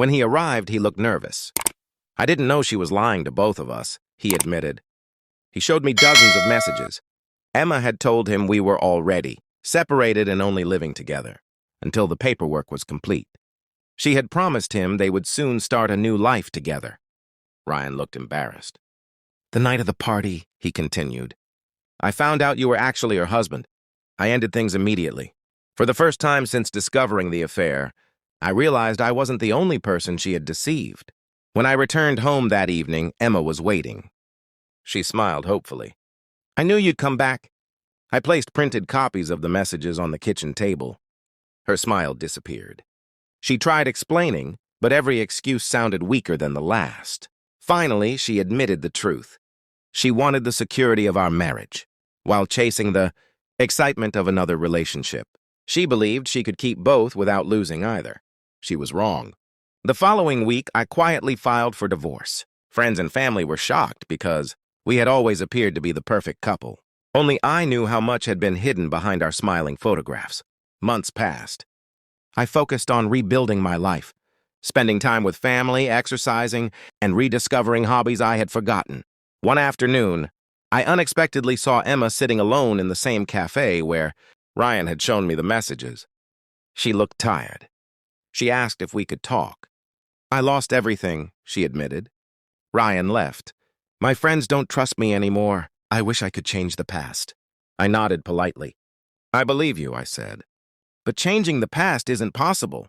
When he arrived, he looked nervous. I didn't know she was lying to both of us, he admitted. He showed me dozens of messages. Emma had told him we were already separated and only living together, until the paperwork was complete. She had promised him they would soon start a new life together. Ryan looked embarrassed. The night of the party, he continued, I found out you were actually her husband. I ended things immediately. For the first time since discovering the affair, I realized I wasn't the only person she had deceived. When I returned home that evening, Emma was waiting. She smiled hopefully. I knew you'd come back. I placed printed copies of the messages on the kitchen table. Her smile disappeared. She tried explaining, but every excuse sounded weaker than the last. Finally, she admitted the truth. She wanted the security of our marriage, while chasing the excitement of another relationship. She believed she could keep both without losing either. She was wrong. The following week, I quietly filed for divorce. Friends and family were shocked because we had always appeared to be the perfect couple. Only I knew how much had been hidden behind our smiling photographs. Months passed. I focused on rebuilding my life, spending time with family, exercising, and rediscovering hobbies I had forgotten. One afternoon, I unexpectedly saw Emma sitting alone in the same cafe where Ryan had shown me the messages. She looked tired. She asked if we could talk. I lost everything, she admitted. Ryan left. My friends don't trust me anymore. I wish I could change the past. I nodded politely. I believe you, I said. But changing the past isn't possible.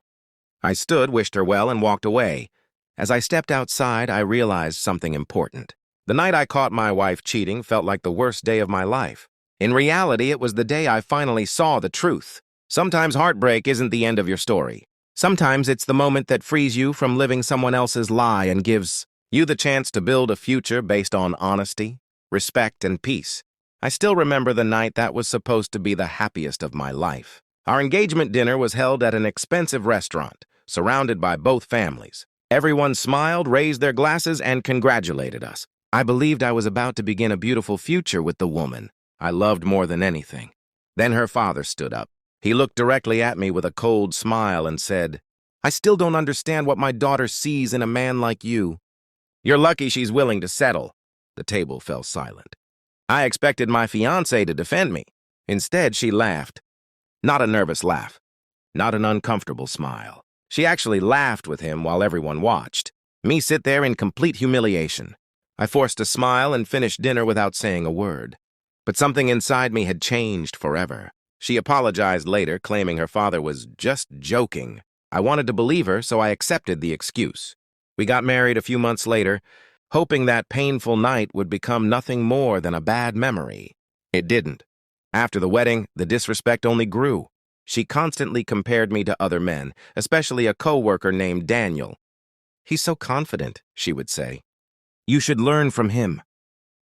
I stood, wished her well, and walked away. As I stepped outside, I realized something important. The night I caught my wife cheating felt like the worst day of my life. In reality, it was the day I finally saw the truth. Sometimes heartbreak isn't the end of your story. Sometimes it's the moment that frees you from living someone else's lie and gives you the chance to build a future based on honesty, respect, and peace. I still remember the night that was supposed to be the happiest of my life. Our engagement dinner was held at an expensive restaurant, surrounded by both families. Everyone smiled, raised their glasses, and congratulated us. I believed I was about to begin a beautiful future with the woman I loved more than anything. Then her father stood up. He looked directly at me with a cold smile and said, I still don't understand what my daughter sees in a man like you. You're lucky she's willing to settle. The table fell silent. I expected my fiancée to defend me. Instead, she laughed. Not a nervous laugh. Not an uncomfortable smile. She actually laughed with him while everyone watched. Me sit there in complete humiliation. I forced a smile and finished dinner without saying a word. But something inside me had changed forever. She apologized later, claiming her father was just joking. I wanted to believe her, so I accepted the excuse. We got married a few months later, hoping that painful night would become nothing more than a bad memory. It didn't. After the wedding, the disrespect only grew. She constantly compared me to other men, especially a co-worker named Daniel. He's so confident, she would say. You should learn from him.